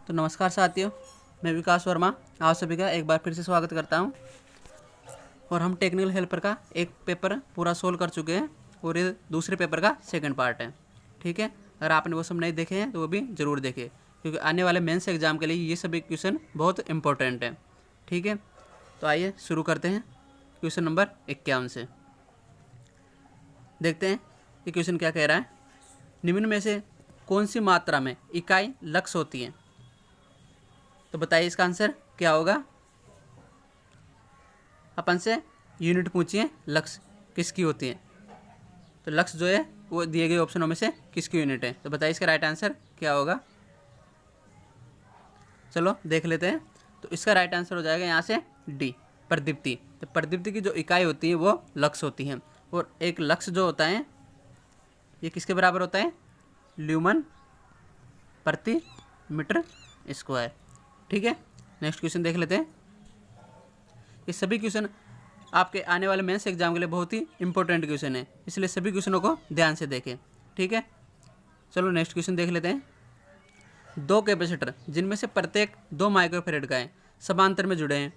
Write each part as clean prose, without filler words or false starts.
तो नमस्कार साथियों, मैं विकास वर्मा आप सभी का एक बार फिर से स्वागत करता हूं। और हम टेक्निकल हेल्पर का एक पेपर पूरा सोल्व कर चुके हैं और ये दूसरे पेपर का सेकंड पार्ट है। ठीक है, अगर आपने वो सब नहीं देखे हैं तो वो भी ज़रूर देखें, क्योंकि आने वाले मेंस एग्ज़ाम के लिए ये सभी क्वेश्चन बहुत इंपॉर्टेंट है। ठीक है, तो आइए शुरू करते हैं क्वेश्चन नंबर 51 से। देखते हैं ये क्वेश्चन क्या कह रहा है। निम्न में से कौन सी मात्रा में इकाई लक्स होती है? तो बताइए इसका आंसर क्या होगा। अपन से यूनिट पूछिए लक्स किसकी होती है, तो लक्स जो है वो दिए गए ऑप्शनों में से किसकी यूनिट है। तो बताइए इसका राइट आंसर क्या होगा। चलो देख लेते हैं। तो इसका राइट आंसर हो जाएगा यहाँ से डी, प्रदीप्ति। तो प्रदीप्ति की जो इकाई होती है वो लक्स होती है। और एक लक्स जो होता है ये किसके बराबर होता है? ल्यूमन प्रति मीटर स्क्वायर। ठीक है, नेक्स्ट क्वेश्चन देख लेते हैं। ये सभी क्वेश्चन आपके आने वाले मेंस एग्जाम के लिए बहुत ही इंपॉर्टेंट क्वेश्चन है, इसलिए सभी क्वेश्चनों को ध्यान से देखें। ठीक है, चलो नेक्स्ट क्वेश्चन देख लेते हैं। दो कैपेसिटर जिनमें से प्रत्येक 2 माइक्रोफेरेड का है समांतर में जुड़े हैं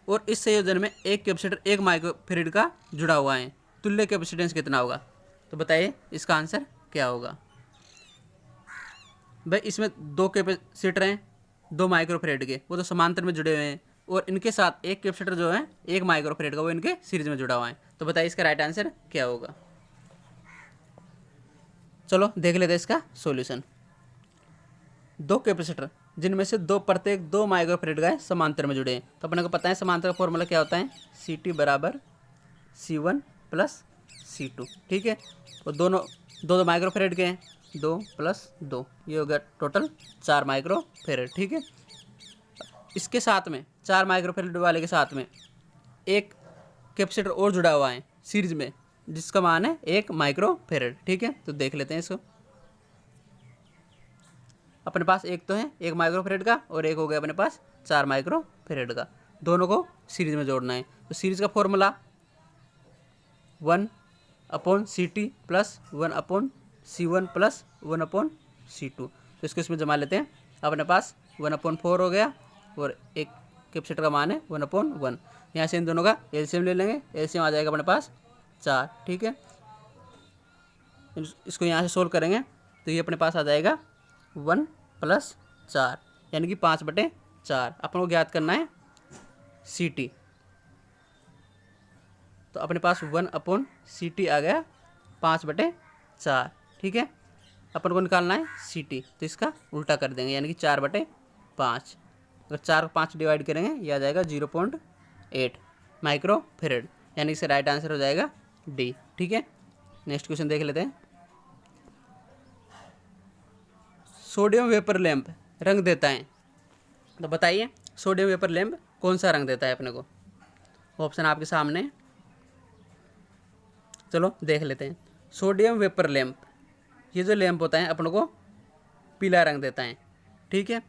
और इस संयोजन में एक कैपेसिटर 1 माइक्रोफेरेड का जुड़ा हुआ है, तुल्य कैपेसिटेंस कितना होगा? तो बताइए इसका आंसर क्या होगा। भाई इसमें 2 कैपेसिटर हैं 2 माइक्रोफेरेड के, वो तो समांतर में जुड़े हुए हैं, और इनके साथ एक कैपेसिटर जो है 1 माइक्रोफेरेड का, वो इनके सीरीज में जुड़ा हुआ है। तो बताइए इसका राइट आंसर क्या होगा। चलो देख लेते हैं इसका सॉल्यूशन। 2 कैपेसिटर जिनमें से प्रत्येक 2 माइक्रोफेरेड का है समांतर में जुड़े हैं, तो अपने को पता है समांतर का फॉर्मूला क्या होता है, CT बराबर C1 प्लस C2। ठीक है, और दोनों 2 माइक्रोफेरेड के हैं, 2 प्लस 2 ये हो गया टोटल 4 माइक्रोफेरेड। ठीक है, इसके साथ में 4 माइक्रोफेरेड वाले के साथ में एक कैपेसिटर और जुड़ा हुआ है सीरीज में, जिसका मान है 1 माइक्रोफेरेड। ठीक है, तो देख लेते हैं इसको। अपने पास एक तो है 1 माइक्रोफेरेड का और एक हो गया अपने पास 4 माइक्रोफेरेड का, दोनों को सीरीज में जोड़ना है। तो सीरीज का formula 1/CT plus 1/C1 plus 1/C2। तो इसको इसमें जमा लेते हैं। अपने पास 1/4 हो गया और एक कैपेसिटर का मान है 1/1। यहाँ से इन दोनों का एलसीएम ले लेंगे, एलसीएम आ जाएगा अपने पास 4। ठीक है, इसको यहाँ से सोल्व करेंगे तो ये अपने पास आ जाएगा 1 + 4 यानी कि 5/4। अपन को ज्ञात करना है CT, तो अपने पास 1/CT आ गया 5/4। ठीक है, अपन को निकालना है CT, तो इसका उल्टा कर देंगे यानी कि 4/5। अगर 4 को 5 डिवाइड करेंगे ये आ जाएगा 0.8 माइक्रोफेरेड, यानी इसका राइट आंसर हो जाएगा डी। ठीक है, नेक्स्ट क्वेश्चन देख लेते हैं। सोडियम वेपर लैंप रंग देता है, तो बताइए सोडियम वेपर लैंप कौन सा रंग देता है अपने को। ऑप्शन आपके सामने, चलो देख लेते हैं। सोडियम वेपर लैंप, ये जो लैंप होता है अपने को पीला रंग देता है। ठीक है,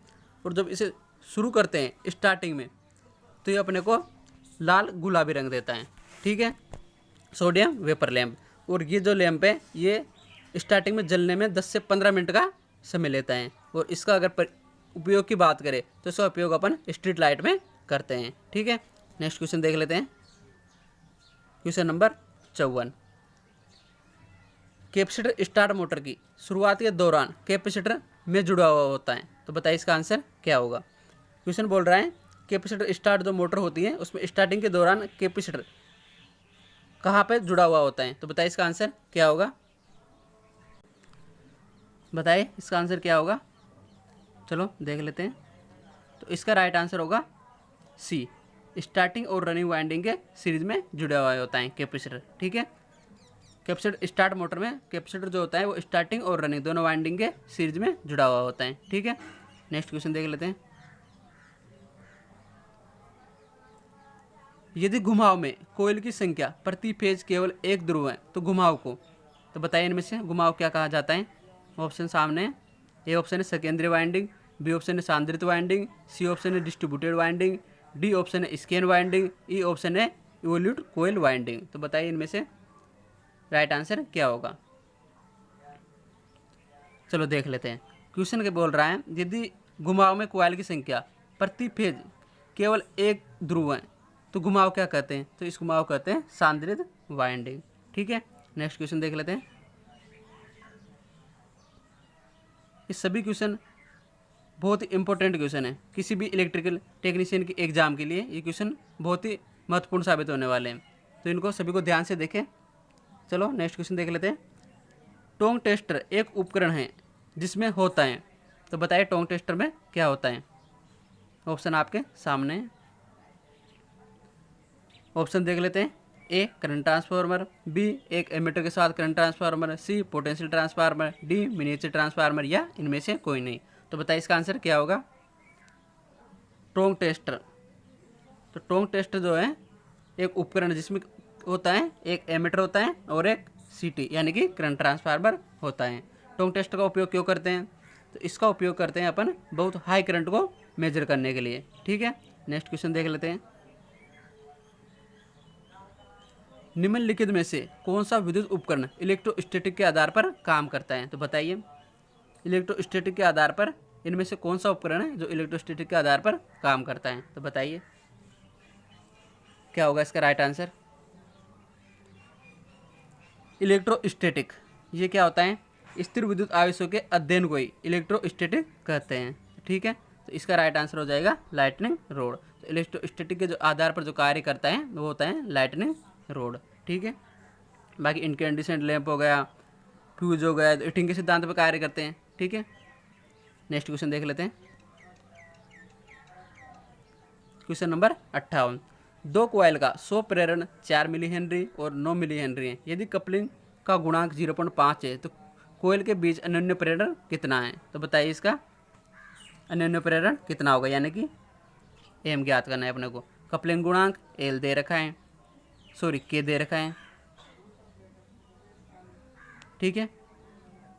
और जब इसे शुरू करते हैं स्टार्टिंग में तो ये अपने को लाल गुलाबी रंग देता है। ठीक है, सोडियम वेपर लैंप। और ये जो लैंप है ये स्टार्टिंग में जलने में 10 से 15 मिनट का समय लेता है। और इसका अगर उपयोग की बात करें तो इसका उपयोग अपन स्ट्रीट लाइट में करते हैं। ठीक है, नेक्स्ट क्वेश्चन देख लेते हैं। Question number 54। Capacitor start motor की शुरुआत के दौरान कैपेसिटर में जुड़ा हुआ होता है, तो बताइए इसका आंसर क्या होगा। क्वेश्चन बोल रहा है कैपेसिटर स्टार्ट जो मोटर होती है उसमें स्टार्टिंग के दौरान कैपेसिटर कहाँ पे जुड़ा हुआ होता है, तो बताइए इसका आंसर क्या होगा। बताइए इसका आंसर क्या होगा। चलो देख लेते हैं। तो इसका राइट आंसर होगा सी, स्टार्टिंग और रनिंग वाइंडिंग के सीरीज में जुड़ा हुआ होता है कैपेसिटर। ठीक है, कैपेसिटर स्टार्ट मोटर में कैपेसिटर जो होता है वो स्टार्टिंग और रनिंग दोनों वाइंडिंग के सीरीज में जुड़ा हुआ होता है। ठीक है, नेक्स्ट क्वेश्चन देख लेते हैं। यदि घुमाव में कोयल की संख्या प्रति फेज केवल 1 ध्रुव है तो घुमाव को, तो बताइए इनमें से घुमाव क्या कहा जाता है। ऑप्शन सामने, ए ऑप्शन है सेकेंडरी वाइंडिंग, बी ऑप्शन है सांद्रित वाइंडिंग, सी ऑप्शन है डिस्ट्रीब्यूटेड वाइंडिंग, डी ऑप्शन है स्कैन वाइंडिंग, ई ऑप्शन है इवोल्यूट कोयल वाइंडिंग। तो बताइए इनमें से राइट आंसर क्या होगा। चलो देख लेते हैं। क्वेश्चन के बोल रहा है यदि घुमाव में कोयल की संख्या प्रति फेज केवल एक ध्रुव है तो घुमाव क्या कहते हैं? तो इस घुमाव कहते हैं सांद्रित वाइंडिंग। ठीक है, नेक्स्ट क्वेश्चन देख लेते हैं। ये सभी क्वेश्चन बहुत ही इंपॉर्टेंट क्वेश्चन है, किसी भी इलेक्ट्रिकल टेक्नीशियन के एग्जाम के लिए ये क्वेश्चन बहुत ही महत्वपूर्ण साबित होने वाले हैं, तो इनको सभी को ध्यान से देखें। चलो नेक्स्ट क्वेश्चन देख लेते हैं। टोंग टेस्टर एक उपकरण है जिसमें होता है, तो बताइए टोंग टेस्टर में क्या होता है? ऑप्शन आपके सामने है। ऑप्शन देख लेते हैं। ए करंट ट्रांसफार्मर, बी एक एमीटर के साथ current transformer, C potential transformer, D miniature transformer या इनमें से कोई नहीं। तो बताइए इसका आंसर क्या होगा? टोंग टेस्टर। तो टोंग टेस्टर जो है एक उपकरण जिसमें होता है एक एमीटर होता है और एक सीटी यानी कि करंट ट्रांसफार्मर होता है। टोंग टेस्टर का उपयोग क्यों करते हैं? तो इसका उपयोग करते हैं अपन बहुत हाई करंट को मेजर करने के लिए। ठीक है, नेक्स्ट क्वेश्चन देख लेते हैं। निम्नलिखित में से कौन सा विद्युत उपकरण इलेक्ट्रोस्टैटिक के आधार पर काम करता है? तो बताइए इलेक्ट्रोस्टैटिक के आधार पर इनमें से कौन सा उपकरण है जो इलेक्ट्रोस्टैटिक के आधार पर काम करता है? तो बताइए क्या होगा इसका राइट आंसर? इलेक्ट्रोस्टैटिक ये क्या होता है? स्थिर विद्युत आवेशों के अध्ययन को ही इलेक्ट्रोस्टैटिक कहते हैं। ठीक है, तो इसका राइट आंसर हो जाएगा लाइटनिंग रोड। तो इलेक्ट्रोस्टैटिक के जो आधार पर जो कार्य करता है वो होता है लाइटनिंग रोड। ठीक है, बाकी इनकैंडिसेंट लैंप हो गया, फ्यूज हो गया, तो हिटिंग के सिद्धांत पर कार्य करते हैं। ठीक है, नेक्स्ट क्वेश्चन देख लेते हैं। Question number 58। दो कॉइल का 100 प्रेरण 4 मिली हेनरी और 9 मिली हेनरी है। यदि कपलिंग का गुणांक 0.5 है तो कॉइल के बीच अन्योन्य प्रेरण कितना है? तो बताइए इसका अन्योन्य प्रेरण कितना होगा, यानी कि एम ज्ञात करना है अपने को। कपलिंग गुणांक एल दे रखा है, सॉरी के दे रखा है। ठीक है,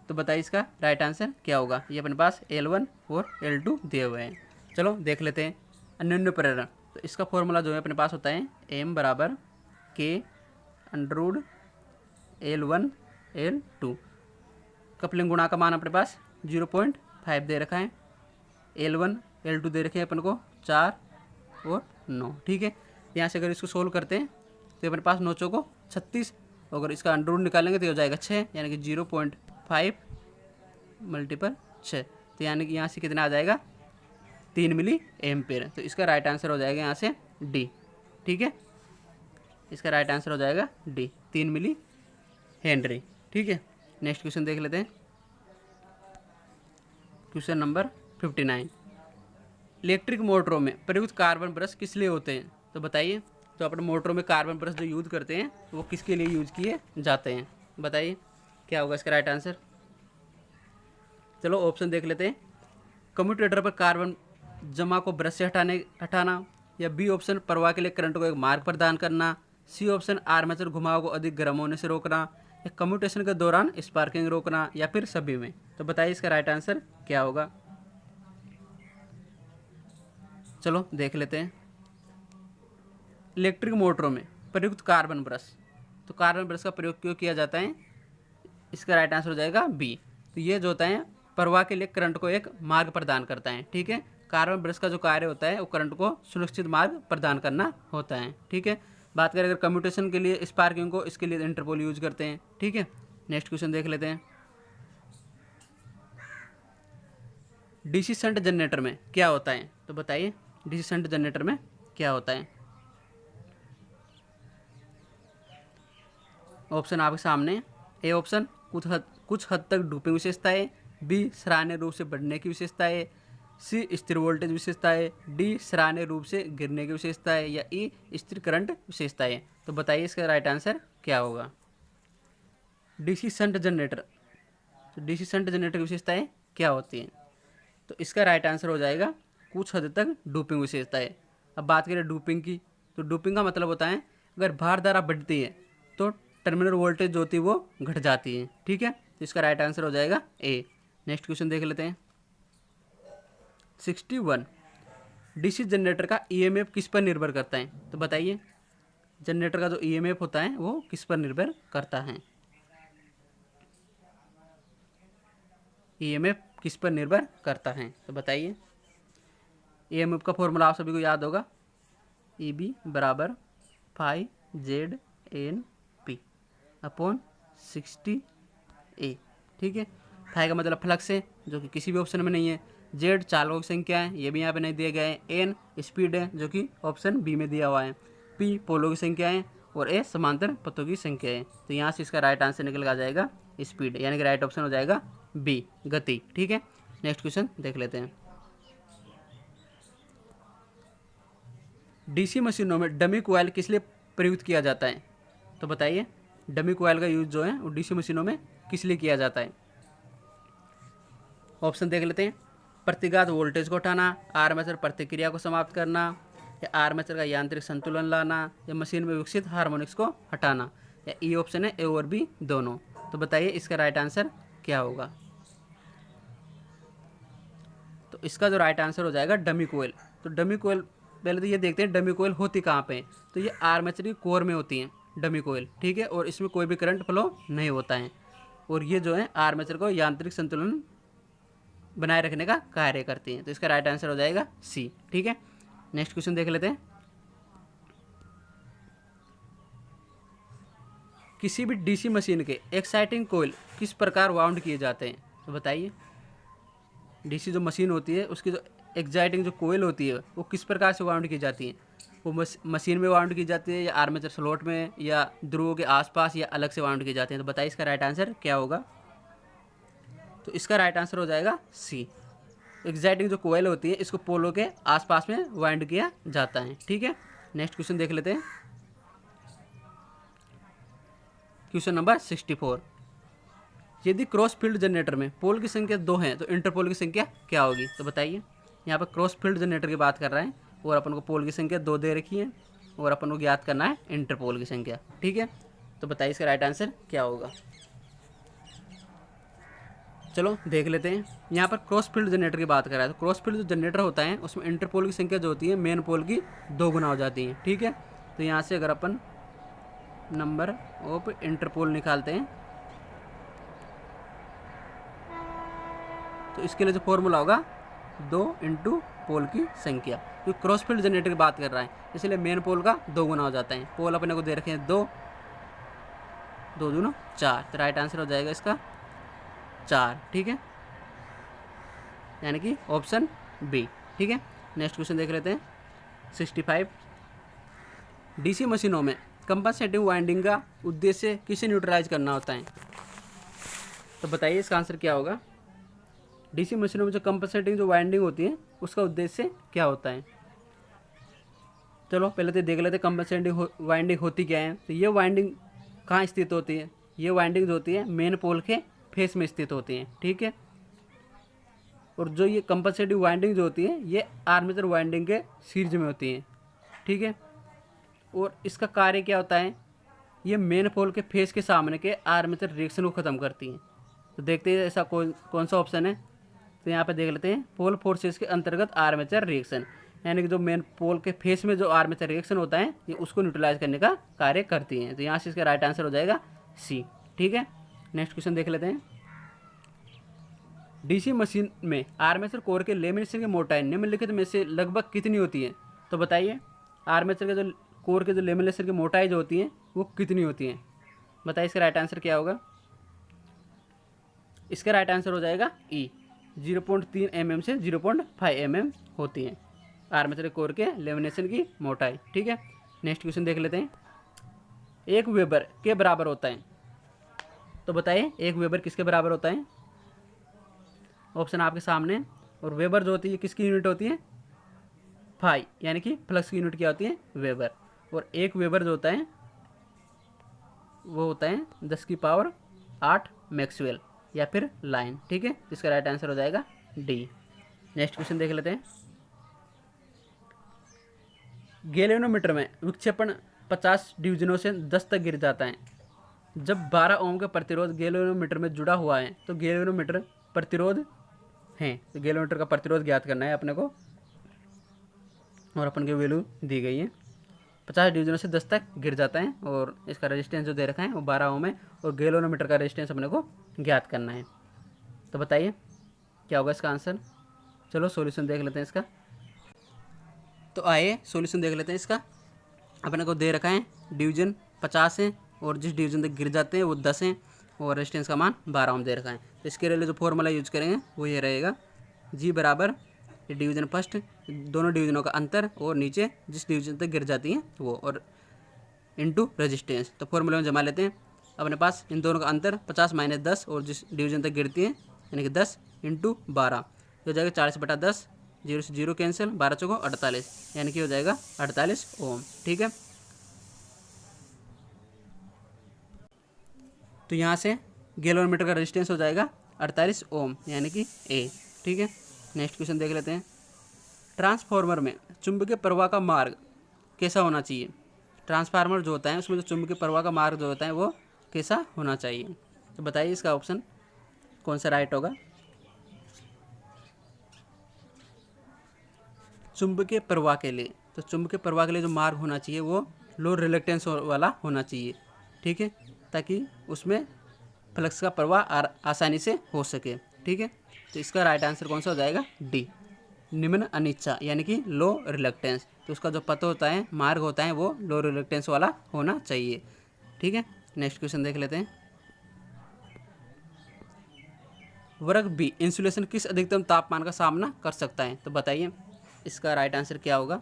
तो बताइए इसका राइट आंसर क्या होगा? ये अपने पास L1 और L2 दिए हुए हैं। चलो देख लेते हैं अन्योन्य प्रेरण। तो इसका फॉर्मूला जो है अपने पास होता है M बराबर K under L1 L2। Coupling गुणा का मान अपने पास 0.5 दे रखा है। L1 L2 दे रखे हैं अपन को 4 और 9। ठीक है, यहाँ से अगर इसको सोल्व करते हैं तो अपने पास 9 चौको 36, अगर इसका अंडर रूट निकालेंगे तो हो जाएगा 6, यानी कि 0.5 मल्टीपल 6, तो यानी कि यहाँ से कितना आ जाएगा 3 मिली एम्पेयर। तो इसका राइट आंसर हो जाएगा यहाँ से डी। ठीक है, इसका राइट आंसर हो जाएगा डी, 3 मिली हेनरी। ठीक है, नेक्स्ट क्वेश्चन देख लेते हैं। Question number 59। इलेक्ट्रिक मोटरों में प्रयुक्त कार्बन ब्रश किस लिए होते हैं? तो बताइए, तो अपने मोटरों में कार्बन ब्रश जो यूज़ करते हैं वो किसके लिए यूज़ किए जाते हैं? बताइए क्या होगा इसका राइट आंसर? चलो ऑप्शन देख लेते हैं। कम्यूटेटर पर कार्बन जमा को ब्रश से हटाना, या बी ऑप्शन प्रवाह के लिए करंट को एक मार्ग प्रदान करना, सी ऑप्शन आर्मेचर घुमाव को अधिक गर्म होने से रोकना, या कम्यूटेशन के दौरान स्पार्किंग रोकना, या फिर सभी में। तो बताइए इसका राइट आंसर क्या होगा? चलो देख लेते हैं। इलेक्ट्रिक मोटरों में प्रयुक्त कार्बन ब्रश, तो कार्बन ब्रश का प्रयोग क्यों किया जाता है? इसका राइट आंसर हो जाएगा बी। तो ये जो होता है प्रवाह के लिए करंट को एक मार्ग प्रदान करता है। ठीक है, कार्बन ब्रश का जो कार्य होता है वो करंट को सुनिश्चित मार्ग प्रदान करना होता है। ठीक है, बात करें अगर कम्यूटेशन के लिए स्पार्किंग को, इसके लिए इंटरपोल यूज करते हैं। ठीक है, नेक्स्ट क्वेश्चन देख लेते हैं। डीसी शंट जनरेटर में क्या होता है? तो बताइए डीसी शंट जनरेटर में क्या होता है? ऑप्शन आपके सामने। ए ऑप्शन कुछ हद तक डूपिंग विशेषताएं, बी सराहनीय रूप से बढ़ने की विशेषताएं, सी स्थिर वोल्टेज विशेषताएं, डी सराहनीय रूप से गिरने की विशेषताएं, या ई स्थिर करंट विशेषताएं। तो बताइए इसका राइट आंसर क्या होगा? डीसी शंट जनरेटर, तो डीसी शंट जनरेटर की विशेषताएं क्या होती हैं? तो इसका राइट आंसर हो जाएगा कुछ हद तक डूपिंग विशेषताएं। अब बात करें डूपिंग की, तो डूपिंग का मतलब होता है अगर भारधारा बढ़ती है तो टर्मिनल वोल्टेज जो होती है वो घट जाती है। ठीक है, तो इसका राइट आंसर हो जाएगा ए। नेक्स्ट क्वेश्चन देख लेते हैं। 61। डीसी जनरेटर का ईएमएफ किस पर निर्भर करता है? तो बताइए जनरेटर का जो ईएमएफ होता है वो किस पर निर्भर करता है? ईएमएफ किस पर निर्भर करता है? तो बताइए। EMF का फॉर्मूला आप सभी को याद होगा, EB बराबर फाई ZN/P अपॉन 60A। ठीक है, फाई का मतलब फ्लक्स है जो कि किसी भी ऑप्शन में नहीं है, Z चालकों की संख्या है, ये भी यहाँ पे नहीं दिया गया है, N स्पीड है जो कि ऑप्शन बी में दिया हुआ है, P पोलों की संख्या है और A समांतर पथों की संख्या है। तो यहाँ से इसका राइट आंसर निकल आ जाएगा स्पीड, यानी कि राइट ऑप्शन हो जाएगा बी गति। ठीक है, नेक्स्ट क्वेश्चन देख लेते हैं। डीसी मशीनों में डमी कोयल किस लिए प्रयुक्त किया जाता है? तो बताइए, डमी कोयल का यूज जो है वो डीसी मशीनों में किस लिए किया जाता है? ऑप्शन देख लेते हैं। प्रतिघात वोल्टेज को उठाना, आर्मेचर प्रतिक्रिया को समाप्त करना, या आर्मेचर का यांत्रिक संतुलन लाना, या मशीन में विकसित हार्मोनिक्स को हटाना, या ई ऑप्शन है ए और बी दोनों। तो बताइए इसका राइट आंसर क्या होगा? तो इसका जो राइट आंसर हो जाएगा डमी कोयल। तो डमी कोयल, पहले तो ये देखते हैं डमी कोयल होती कहाँ पे है। तो ये आर्मेचर की कोर में होती है डमी कोयल। ठीक है, और इसमें कोई भी करंट फ्लो नहीं होता है, और ये जो है आर्मेचर को यांत्रिक संतुलन बनाए रखने का कार्य करती हैं। तो इसका राइट आंसर हो जाएगा सी। ठीक है, नेक्स्ट क्वेश्चन देख लेते हैं। किसी भी डीसी मशीन के एक्साइटिंग कोयल किस प्रकार वाउंड किए जाते हैं? तो बताइए, डीसी जो मशीन होती है उसकी जो एक्साइटिंग जो कोयल होती है वो किस प्रकार से वाउंड की जाती है? वो मशीन में वाउंड की जाती है, या आर्मेचर स्लॉट में, या ध्रुवों के आसपास, या अलग से वाउंड की जाती है? तो बताइए इसका राइट आंसर क्या होगा? तो इसका राइट आंसर हो जाएगा सी। एक्साइटिंग जो कोयल होती है इसको पोलो के आसपास में वाइंड किया जाता है। ठीक है, नेक्स्ट क्वेश्चन देख लेते हैं। Question number 64। यदि क्रॉस फील्ड जनरेटर में पोल की संख्या 2 है तो इंटरपोल की संख्या क्या होगी? तो बताइए, यहाँ पर क्रॉस फील्ड जनरेटर की बात कर रहे हैं और अपन को पोल की संख्या 2 दे रखी है और अपन को ज्ञात करना है इंटरपोल की संख्या। ठीक है, तो बताइए इसका राइट आंसर क्या होगा? चलो देख लेते हैं। यहाँ पर क्रॉस फील्ड जनरेटर की बात कर रहा है, तो क्रॉस फील्ड जो जनरेटर होता है उसमें इंटरपोल की संख्या जो होती है मेन पोल की 2 गुना हो जाती है। ठीक है, तो यहाँ से अगर अपन नंबर ऑफ इंटरपोल निकालते हैं तो इसके लिए जो फॉर्मूला होगा 2 इंटू पोल की संख्या, क्योंकि क्रॉस फील्ड जनरेटर की बात कर रहा है इसलिए मेन पोल का 2 गुना हो जाता है। पोल अपने को दे रखे हैं 2, 2 दूना 4, तो राइट आंसर हो जाएगा इसका 4। ठीक है, यानी कि ऑप्शन बी। ठीक है, नेक्स्ट क्वेश्चन देख लेते हैं। 65। डीसी मशीनों में कंपनसेटिंग वाइंडिंग का उद्देश्य किसे न्यूट्रलाइज करना होता है? तो बताइए इसका आंसर क्या होगा? डीसी मशीनों में जो कंपनसेटिंग जो वाइंडिंग होती है उसका उद्देश्य क्या होता है? चलो पहले तो देख लेते हैं कंपनसेटिंग वाइंडिंग होती क्या है। तो ये वाइंडिंग कहाँ स्थित होती है? ये वाइंडिंग जो होती है मेन पोल के फेस में स्थित होती हैं। ठीक है, और जो ये कंपनसेटिंग वाइंडिंग जो होती है ये आर्मेचर वाइंडिंग के सीरीज में होती हैं। ठीक है, और इसका कार्य क्या होता है? ये मेन पोल के फेस के सामने के आर्मेचर रिएक्शन को ख़त्म करती हैं। तो देखते हैं ऐसा कौन सा ऑप्शन है। तो यहाँ पे देख लेते हैं, पोल फोर्सेस के अंतर्गत आर्मेचर रिएक्शन, यानी कि जो मेन पोल के फेस में जो आर्मेचर रिएक्शन होता है ये उसको न्यूट्रलाइज करने का कार्य करती हैं। तो यहाँ से इसका राइट आंसर हो जाएगा सी। ठीक है, नेक्स्ट क्वेश्चन देख लेते हैं। डीसी मशीन में आर्मेचर कोर के लेमिनेशन की मोटाई निम्नलिखित में से लगभग कितनी होती है? तो बताइए, आर्मेचर के जो कोर के जो लेमिनेशन की मोटाई जो होती है वो कितनी होती है? बताइए इसका राइट आंसर क्या होगा? इसका राइट आंसर हो जाएगा ई। 0.3 mm से 0.5 mm होती है आर्मेचर कोर के लेमिनेशन की मोटाई। ठीक है, नेक्स्ट क्वेश्चन देख लेते हैं। 1 वेबर के बराबर होता है? तो बताइए 1 वेबर किसके बराबर होता है? ऑप्शन आपके सामने। और वेबर जो होती है किसकी यूनिट होती है? फाई, यानी कि फ्लक्स की यूनिट क्या होती है? वेबर। और 1 वेबर जो होता है वो होता है 10⁸ मैक्सवेल या फिर लाइन। ठीक है, इसका राइट आंसर हो जाएगा डी। नेक्स्ट क्वेश्चन देख लेते हैं। गैल्वेनोमीटर में विक्षेपण 50 डिवीजनों से 10 तक गिर जाता है। जब 12 ओम का प्रतिरोध गैल्वेनोमीटर में जुड़ा हुआ है तो गैल्वेनोमीटर प्रतिरोध है। तो गैल्वेनोमीटर का प्रतिरोध ज्ञात करना है अपने को, और अपन की वैल्यू दी गई है। 50 डिवीजनों से 10 तक गिर जाता है, और इसका रेजिस्टेंस जो दे रखा है वो 12 ओम है, और गैल्वेनोमीटर का रेजिस्टेंस अपने को ज्ञात करना है। तो बताइए क्या होगा इसका आंसर? चलो सॉल्यूशन देख लेते हैं इसका। तो आइए सॉल्यूशन देख लेते हैं इसका। अपने को दे रखा है डिवीजन 50 है और जिस डिवीजन तक गिर जाते हैं वो 10 हैं और रेजिस्टेंस का मान 12 ओम दे रखा है। तो इसके लिए जो फॉर्मूला यूज करेंगे वो ये रहेगा, जी बराबर ये डिवीजन फर्स्ट, दोनों डिवीजनों का अंतर और नीचे जिस डिवीजन तक गिर जाती हैं वो, और इनटू रेजिस्टेंस। तो फॉर्मूले में जमा लेते हैं। अपने पास इन दोनों का अंतर 50 माइनस 10 और जिस डिवीजन तक गिरती है यानी कि 10 इंटू 12 हो जाएगा 40/10, 0 से 0 कैंसिल, 12 चौको 48 यानी कि हो जाएगा 48 ओम। ठीक है, तो यहाँ से गैलोमीटर का रेजिस्टेंस हो जाएगा 48 ओम यानी कि ए। ठीक है, नेक्स्ट क्वेश्चन देख लेते हैं। ट्रांसफार्मर में चुंबकीय प्रवाह का मार्ग कैसा होना चाहिए? ट्रांसफार्मर जो होता है उसमें जो चुंबकीय प्रवाह का मार्ग जो होता है वो कैसा होना चाहिए? तो बताइए इसका ऑप्शन कौन सा राइट होगा। चुंबकीय प्रवाह के लिए, तो चुंबकीय प्रवाह के लिए जो मार्ग होना चाहिए वो लो रिलक्टेंस वाला होना चाहिए। ठीक है, ताकि उसमें फ्लक्स का प्रवाह आसानी से हो सके। ठीक है, तो इसका राइट आंसर कौन सा हो जाएगा? डी, निम्न अनिच्छा यानी कि लो रिलक्टेंस। तो उसका जो पथ होता है, मार्ग होता है वो लो रिलक्टेंस वाला होना चाहिए। ठीक है, नेक्स्ट क्वेश्चन देख लेते हैं। वर्ग बी इंसुलेशन किस अधिकतम तापमान का सामना कर सकता है? तो बताइए इसका राइट आंसर क्या होगा।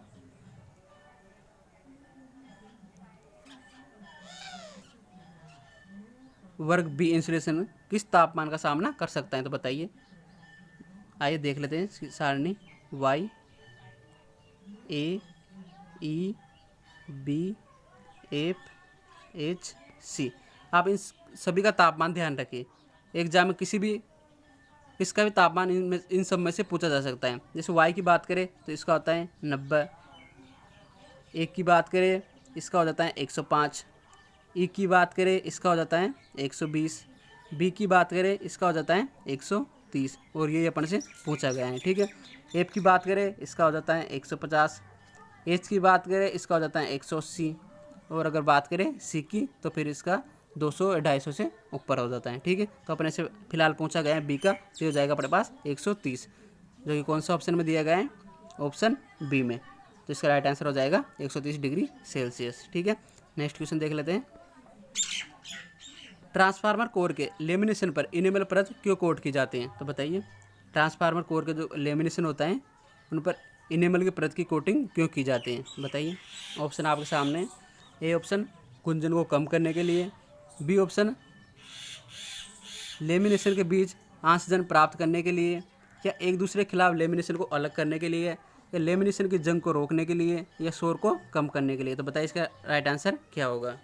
वर्ग बी इंसुलेशन किस तापमान का सामना कर सकता है? तो बताइए, आइए देख लेते हैं सारणी। वाई, ए, ई, बी, एफ, एच, सी। आप इन सभी का तापमान ध्यान रखिए। एग्जाम में किसी भी इसका भी तापमान इन सब में से पूछा जा सकता है। जैसे वाई की बात करें तो इसका होता है 90, ए की बात करें इसका हो जाता है 105, ई की बात करें इसका हो जाता है 120, बी की बात करें इसका हो जाता है 130 और ये अपन से पूछा गया है। ठीक है, एफ की बात करें इसका हो जाता है 150, एच की बात करें इसका हो जाता है 180 और अगर बात करें सी की तो फिर इसका 200-250 से ऊपर हो जाता है। ठीक है, तो अपने से फिलहाल पूछा गया है बी का, तो हो जाएगा अपने पास 130, जो कि कौन सा ऑप्शन में दिया गया है? ऑप्शन बी में। तो इसका राइट आंसर हो जाएगा 130 डिग्री सेल्सियस। ठीक है, नेक्स्ट क्वेश्चन देख लेते हैं। ट्रांसफार्मर कोर के लेमिनेशन पर इनेमल परत क्यों कोट की जाती हैं? तो बताइए, ट्रांसफार्मर कोर के जो लेमिनेशन होता है उन पर इनेमल की परत की कोटिंग क्यों की जाती है? बताइए, ऑप्शन आपके सामने। ए ऑप्शन गुंजन को कम करने के लिए, बी ऑप्शन लेमिनेशन के बीच आंशजन प्राप्त करने के लिए, या एक दूसरे के खिलाफ लेमिनेशन को अलग करने के लिए, या लेमिनेशन की जंग को रोकने के लिए, या शोर को कम करने के लिए। तो बताइए इसका राइट आंसर क्या होगा।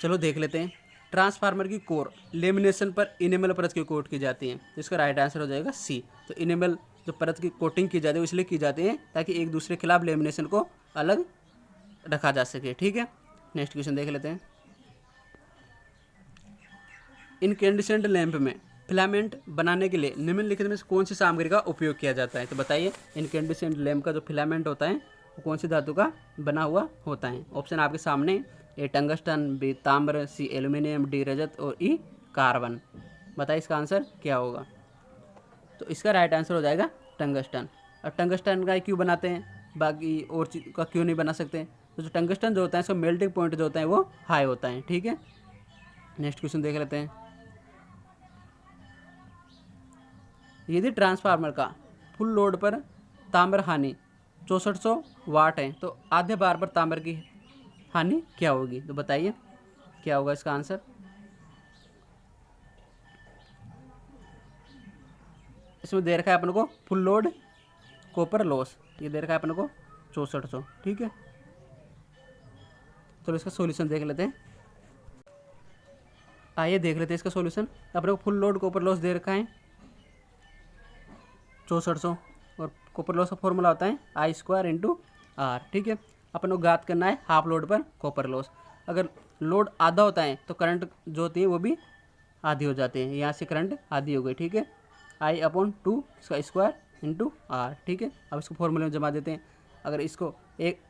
चलो देख लेते हैं। ट्रांसफार्मर की कोर लेमिनेशन पर इनेमल परत की कोट की जाती है, तो इसका राइट आंसर हो जाएगा सी। तो इनेमल जो परत की कोटिंग की जाती है इसलिए की जाती है ताकि एक दूसरे के खिलाफ लेमिनेशन को अलग रखा जा सके। ठीक है, नेक्स्ट क्वेश्चन देख लेते हैं। इनकैंडिसेंट लैंप में फिलामेंट बनाने के लिए निम्नलिखित में से कौन सी सामग्री का उपयोग किया जाता है? तो बताइए, इनकैंडिसेंट लैंप का जो फिलामेंट होता है वो कौन सी धातु का बना हुआ होता है? ऑप्शन आपके सामने। ए टंगस्टन, बी ताम्र, सी एल्यूमिनियम, डी रजत और ई कार्बन। बताइए इसका आंसर क्या होगा। तो इसका राइट आंसर हो जाएगा टंगस्टन। और टंगस्टन का क्यों बनाते हैं, बाकी और चीज़ का क्यों नहीं बना सकते? तो जो टंगस्टन जो होता है इसका मेल्टिंग पॉइंट जो होता है वो हाई होता है। ठीक है, नेक्स्ट क्वेश्चन देख लेते हैं। यदि ट्रांसफार्मर का फुल लोड पर ताम्र हानि 6400 वाट है तो आधे बार पर ताम्र की हानि क्या होगी? तो बताइए क्या होगा इसका आंसर। इसमें दे रखा है अपन को फुल लोड कॉपर लॉस, ये दे रखा है अपन को 6400। ठीक है, चलो इसका सॉल्यूशन देख लेते हैं। आइए देख लेते हैं इसका सॉल्यूशन। अपने को फुल लोड कॉपर लॉस दे रखा है 6400 और कॉपर लॉस का फॉर्मूला होता है I² × R। ठीक है, अपन को ज्ञात करना है हाफ लोड पर कॉपर लॉस। अगर लोड आधा होता है तो करंट जो होती है वो भी आधी हो जाती है, यहाँ से करंट आधी हो गई। ठीक है, I/2 इसका स्क्वायर × R। ठीक है, अब इसको फॉर्मूले में जमा देते हैं। अगर इसको एक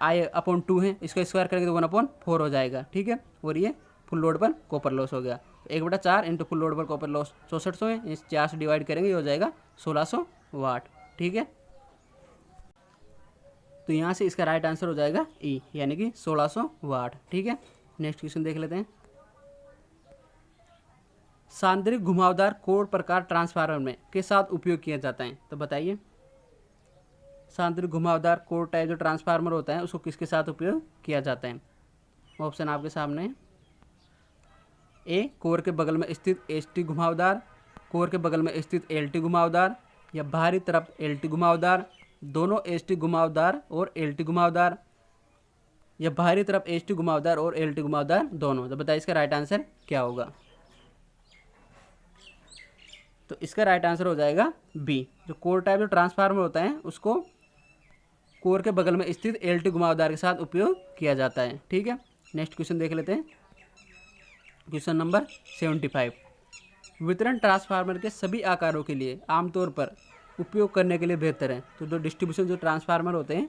I/2 है, इसका स्क्वायर करेंगे तो 1/4 हो जाएगा। ठीक है, और ये फुल लोड पर कॉपर लॉस हो गया। 1/4 × फुल लोड पर कॉपर लॉस 6400 है, इस 4 से डिवाइड करेंगे ये हो जाएगा 1600 वाट। ठीक है, तो यहाँ से इसका राइट आंसर हो जाएगा ई, यानी कि 1600 वाट। ठीक है, नेक्स्ट क्वेश्चन देख लेते हैं। सांद्रिक घुमावदार कोर प्रकार ट्रांसफार्मर में के साथ उपयोग किया जाता है, तो बताइए। सांद्रिक घुमावदार कोर टाइप जो ट्रांसफार्मर होता है उसको किसके साथ उपयोग किया जाता है? ऑप्शन आपके सामने है। ए, कोर के बगल में स्थित एसटी घुमावदार, कोर के बगल में स्थित एलटी घुमावदार, या बाहरी तरफ एलटी घुमावदार, दोनों एसटी घुमावदार और एलटी घुमावदार, या बाहरी तरफ एसटी घुमावदार और एलटी घुमावदार दोनों। तो बताइए इसका राइट आंसर क्या होगा? तो इसका राइट आंसर हो जाएगा बी। जो कोर टाइप जो ट्रांसफार्मर होता है उसको कोर के बगल में स्थित एलटी घुमावदार के साथ उपयोग किया जाता है। ठीक है, नेक्स्ट क्वेश्चन देख लेते हैं। Question number 75। वितरण ट्रांसफार्मर के सभी आकारों के लिए आमतौर पर उपयोग करने के लिए बेहतर है। तो जो डिस्ट्रीब्यूशन जो ट्रांसफार्मर होते हैं